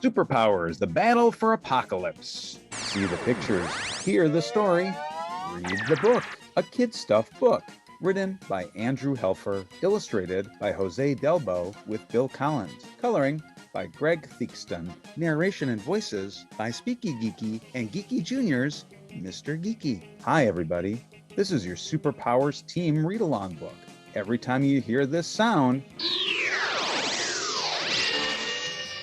Superpowers, the battle for Apokolips. See the pictures, hear the story, read the book. A kid stuff book. Written by Andrew Helfer, illustrated by Jose Delbo with Bill Collins, coloring by Greg Theakston, narration and voices by Speaky Geeky and Geekyjr's Mr. Geeky. Hi everybody, this is your Superpowers team read-along book. Every time you hear this sound,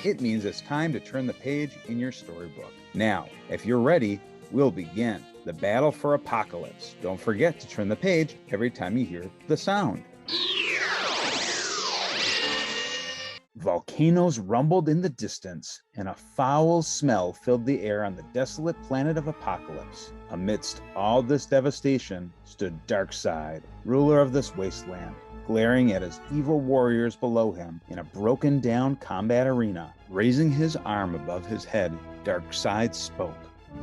it means it's time to turn the page in your storybook. Now, if you're ready, we'll begin. The battle for Apokolips. Don't forget to turn the page every time you hear the sound. Volcanoes rumbled in the distance, and a foul smell filled the air on the desolate planet of Apokolips. Amidst all this devastation stood Darkseid, ruler of this wasteland, glaring at his evil warriors below him in a broken-down combat arena. Raising his arm above his head, Darkseid spoke.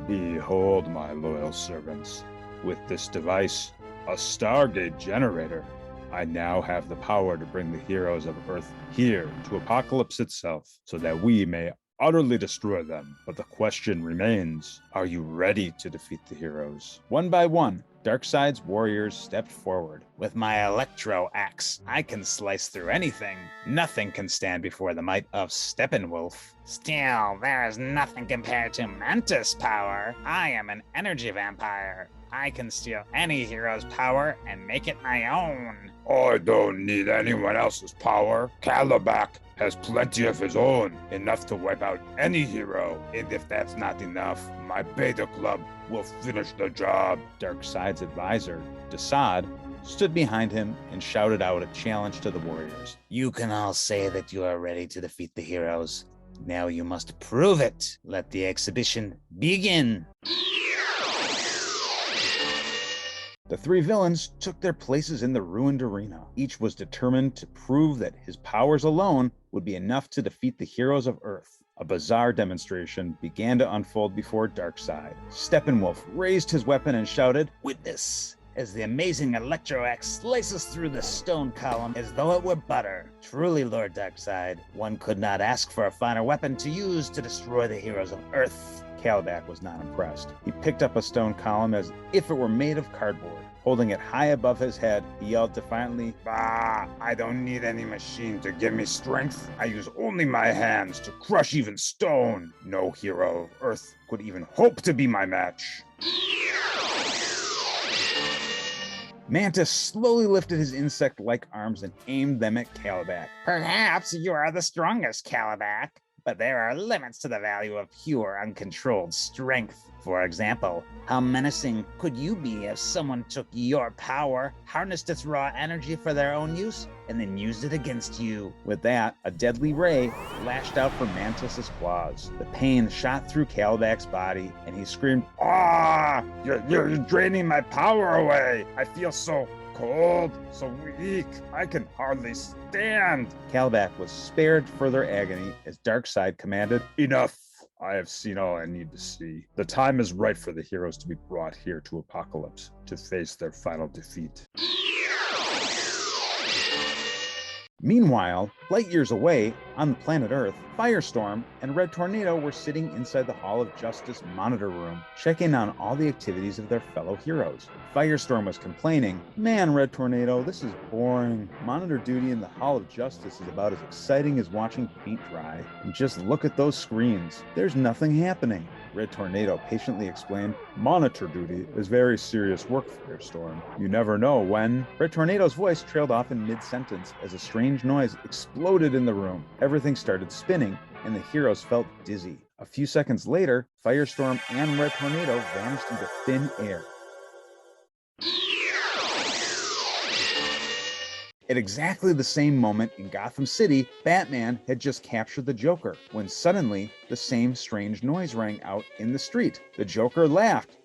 Behold, my loyal servants. With this device, a Stargate generator, I now have the power to bring the heroes of Earth here to Apokolips itself, so that we may utterly destroy them. But the question remains, are you ready to defeat the heroes? One by one, Darkseid's warriors stepped forward. With my electro axe, I can slice through anything. Nothing can stand before the might of Steppenwolf. Still, there is nothing compared to Mantis power. I am an energy vampire. I can steal any hero's power and make it my own. I don't need anyone else's power. Kalibak has plenty of his own, enough to wipe out any hero. And if that's not enough, my Beta Club will finish the job. Darkseid's advisor, Desaad, stood behind him and shouted out a challenge to the warriors. You can all say that you are ready to defeat the heroes. Now you must prove it. Let the exhibition begin. The three villains took their places in the ruined arena. Each was determined to prove that his powers alone would be enough to defeat the heroes of Earth. A bizarre demonstration began to unfold before Darkseid. Steppenwolf raised his weapon and shouted, "Witness!" as the amazing electro-axe slices through the stone column as though it were butter. Truly, Lord Darkseid, one could not ask for a finer weapon to use to destroy the heroes of Earth. Kalibak was not impressed. He picked up a stone column as if it were made of cardboard. Holding it high above his head, he yelled defiantly, "Bah! I don't need any machine to give me strength. I use only my hands to crush even stone. No hero of Earth could even hope to be my match." Mantis slowly lifted his insect-like arms and aimed them at Kalibak. Perhaps you are the strongest, Kalibak, but there are limits to the value of pure, uncontrolled strength. For example, how menacing could you be if someone took your power, harnessed its raw energy for their own use, and then used it against you? With that, a deadly ray lashed out from Mantis's claws. The pain shot through Kalibak's body, and he screamed, "Ah! You're draining my power away! I feel so cold, so weak, I can hardly stand." Kalibak was spared further agony as Darkseid commanded, "Enough! I have seen all I need to see. The time is right for the heroes to be brought here to Apokolips to face their final defeat." Meanwhile, light years away, on the planet Earth, Firestorm and Red Tornado were sitting inside the Hall of Justice monitor room, checking on all the activities of their fellow heroes. Firestorm was complaining, "Man, Red Tornado, this is boring. Monitor duty in the Hall of Justice is about as exciting as watching paint dry. And just look at those screens. There's nothing happening." Red Tornado patiently explained, "Monitor duty is very serious work, Firestorm. You never know when." Red Tornado's voice trailed off in mid-sentence as a strange noise exploded in the room. Everything started spinning, and the heroes felt dizzy. A few seconds later, Firestorm and Red Tornado vanished into thin air. At exactly the same moment in Gotham City, Batman had just captured the Joker, when suddenly the same strange noise rang out in the street. The Joker laughed.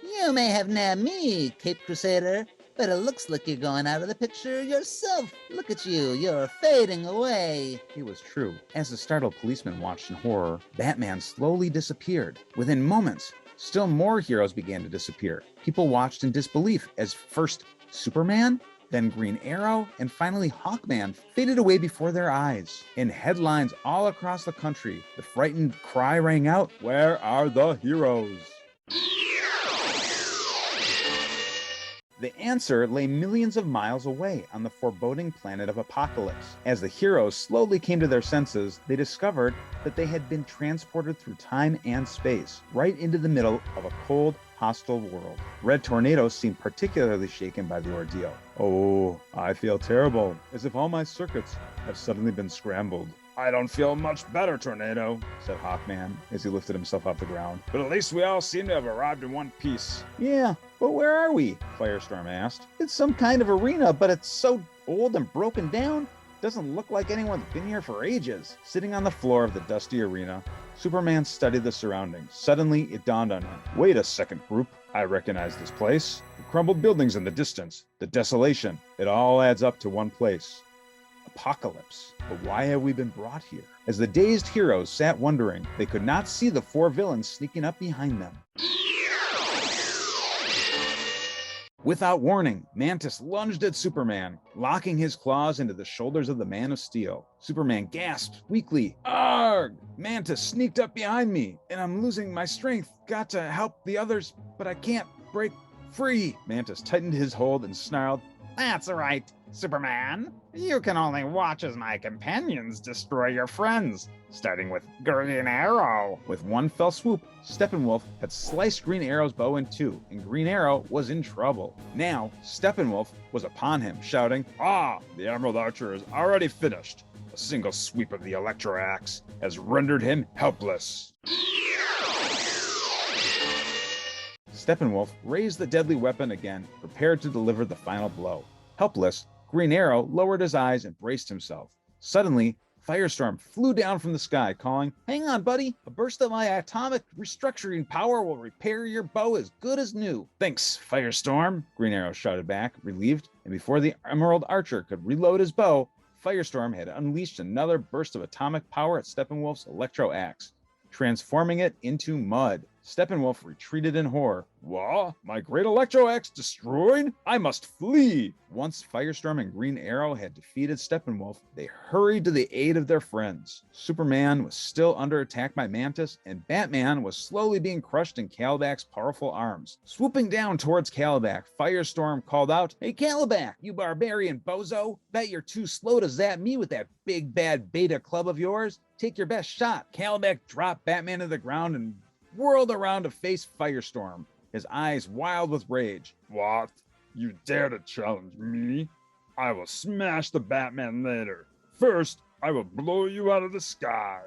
"You may have nabbed me, Cape Crusader, but it looks like you're going out of the picture yourself. Look at you, you're fading away." It was true. As the startled policeman watched in horror, Batman slowly disappeared. Within moments, still more heroes began to disappear. People watched in disbelief as first Superman, Then Green Arrow and finally Hawkman faded away before their eyes. In headlines all across the country, the frightened cry rang out, "Where are the heroes?" The answer lay millions of miles away on the foreboding planet of Apokolips. As the heroes slowly came to their senses, they discovered that they had been transported through time and space, right into the middle of a cold, hostile world. Red Tornado seemed particularly shaken by the ordeal. "Oh, I feel terrible, as if all my circuits have suddenly been scrambled." "I don't feel much better, Tornado," said Hawkman as he lifted himself off the ground. "But at least we all seem to have arrived in one piece." "Yeah, but where are we?" Firestorm asked. "It's some kind of arena, but it's so old and broken down. Doesn't look like anyone's been here for ages." Sitting on the floor of the dusty arena, Superman studied the surroundings. Suddenly, it dawned on him. "Wait a second, group. I recognize this place. The crumbled buildings in the distance, the desolation. It all adds up to one place. Apokolips. But why have we been brought here?" As the dazed heroes sat wondering, they could not see the four villains sneaking up behind them. Without warning, Mantis lunged at Superman, locking his claws into the shoulders of the Man of Steel. Superman gasped weakly, "Arg! Mantis sneaked up behind me, and I'm losing my strength. Got to help the others, but I can't break free." Mantis tightened his hold and snarled, "That's right, Superman. You can only watch as my companions destroy your friends, starting with Green Arrow." With one fell swoop, Steppenwolf had sliced Green Arrow's bow in two, and Green Arrow was in trouble. Now, Steppenwolf was upon him, shouting, "Ah, the Emerald Archer is already finished. A single sweep of the Electro Axe has rendered him helpless." Steppenwolf raised the deadly weapon again, prepared to deliver the final blow. Helpless, Green Arrow lowered his eyes and braced himself. Suddenly, Firestorm flew down from the sky, calling, "Hang on, buddy. A burst of my atomic restructuring power will repair your bow as good as new." "Thanks, Firestorm," Green Arrow shouted back, relieved, and before the Emerald Archer could reload his bow, Firestorm had unleashed another burst of atomic power at Steppenwolf's Electro Axe, transforming it into mud. Steppenwolf retreated in horror. "What? My great Electro Axe destroyed? I must flee!" Once Firestorm and Green Arrow had defeated Steppenwolf, they hurried to the aid of their friends. Superman was still under attack by Mantis, and Batman was slowly being crushed in Kalibak's powerful arms. Swooping down towards Kalibak, Firestorm called out, "Hey Kalibak, you barbarian bozo! Bet you're too slow to zap me with that big bad beta club of yours. Take your best shot." Kalibak dropped Batman to the ground and whirled around to face Firestorm, his eyes wild with rage. "What? You dare to challenge me? I will smash the Batman later. First, I will blow you out of the sky."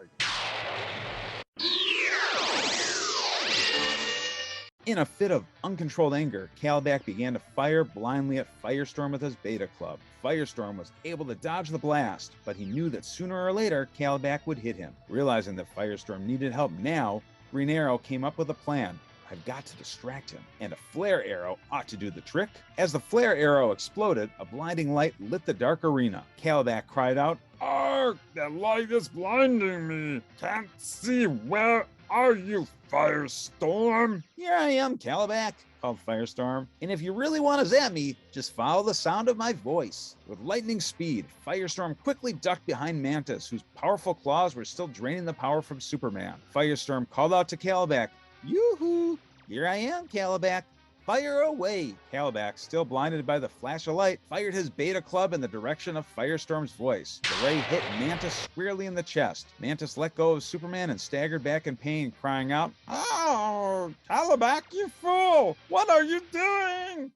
In a fit of uncontrolled anger, Kalibak began to fire blindly at Firestorm with his beta club. Firestorm was able to dodge the blast, but he knew that sooner or later Kalibak would hit him. Realizing that Firestorm needed help now, Green Arrow came up with a plan. "I've got to distract him, and a flare arrow ought to do the trick." As the flare arrow exploded, a blinding light lit the dark arena. Kalibak cried out, "Arg! That light is blinding me! Can't see! Where are you, Firestorm?" "Here I am, Kalibak," called Firestorm. "And if you really want to zap me, just follow the sound of my voice." With lightning speed, Firestorm quickly ducked behind Mantis, whose powerful claws were still draining the power from Superman. Firestorm called out to Kalibak, "Yoo-hoo! Here I am, Kalibak. Fire away!" Kalibak, still blinded by the flash of light, fired his beta club in the direction of Firestorm's voice. The ray hit Mantis squarely in the chest. Mantis let go of Superman and staggered back in pain, crying out, "Oh, Kalibak, you fool! What are you doing?"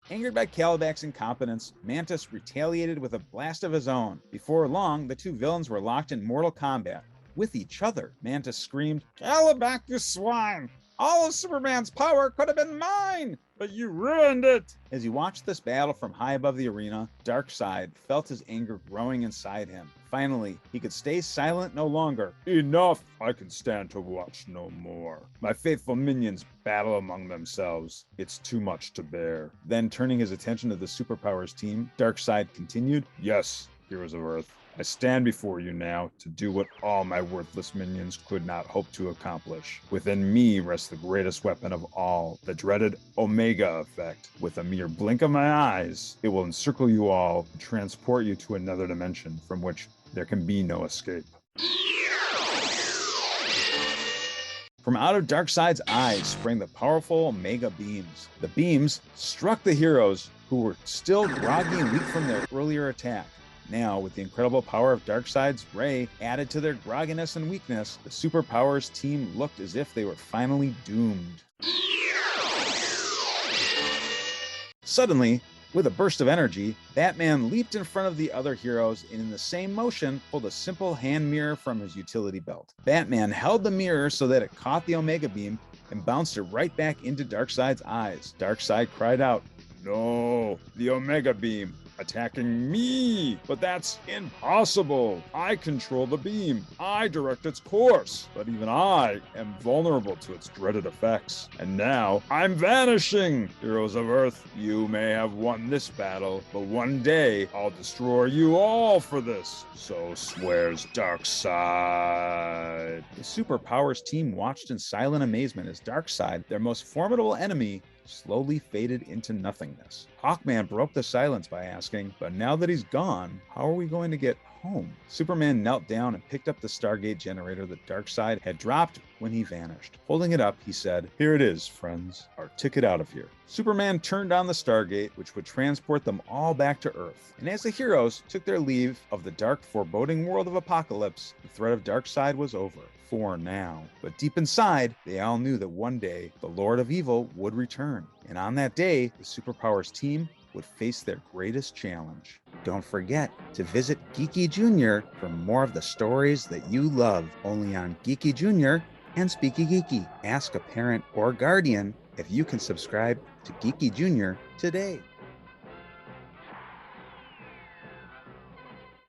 Angered by Kalibak's incompetence, Mantis retaliated with a blast of his own. Before long, the two villains were locked in mortal combat with each other. Mantis screamed, "Kalibak, you swine! All of Superman's power could have been mine, but you ruined it!" As he watched this battle from high above the arena, Darkseid felt his anger growing inside him. Finally, he could stay silent no longer. "Enough! I can stand to watch no more. My faithful minions battle among themselves. It's too much to bear." Then, turning his attention to the Superpowers team, Darkseid continued, "Yes, heroes of Earth, I stand before you now to do what all my worthless minions could not hope to accomplish. Within me rests the greatest weapon of all, the dreaded Omega effect. With a mere blink of my eyes, it will encircle you all and transport you to another dimension from which there can be no escape. From out of Darkseid's eyes sprang the powerful Omega beams. The beams struck the heroes, who were still groggy and weak from their earlier attack. Now, with the incredible power of Darkseid's ray added to their grogginess and weakness, the Superpowers team looked as if they were finally doomed. Suddenly, with a burst of energy, Batman leaped in front of the other heroes and in the same motion pulled a simple hand mirror from his utility belt. Batman held the mirror so that it caught the Omega beam and bounced it right back into Darkseid's eyes. Darkseid cried out, No, the Omega beam attacking me, but that's impossible. I control the beam. I direct its course, but even I am vulnerable to its dreaded effects. And now I'm vanishing. Heroes of Earth, you may have won this battle, but one day I'll destroy you all for this. So swears Darkseid. The Superpowers team watched in silent amazement as Darkseid, their most formidable enemy, slowly faded into nothingness. Hawkman broke the silence by asking, but now that he's gone, how are we going to get home? Superman knelt down and picked up the Stargate generator that Darkseid had dropped when he vanished. Holding it up, he said, Here it is, friends, our ticket out of here. Superman turned on the Stargate, which would transport them all back to Earth. And as the heroes took their leave of the dark, foreboding world of Apokolips, the threat of Darkseid was over. For now. But deep inside, they all knew that one day the Lord of Evil would return. And on that day, the Superpowers team would face their greatest challenge. Don't forget to visit Geekyjr for more of the stories that you love, only on Geekyjr and Speaky Geeky. Ask a parent or guardian if you can subscribe to Geekyjr today.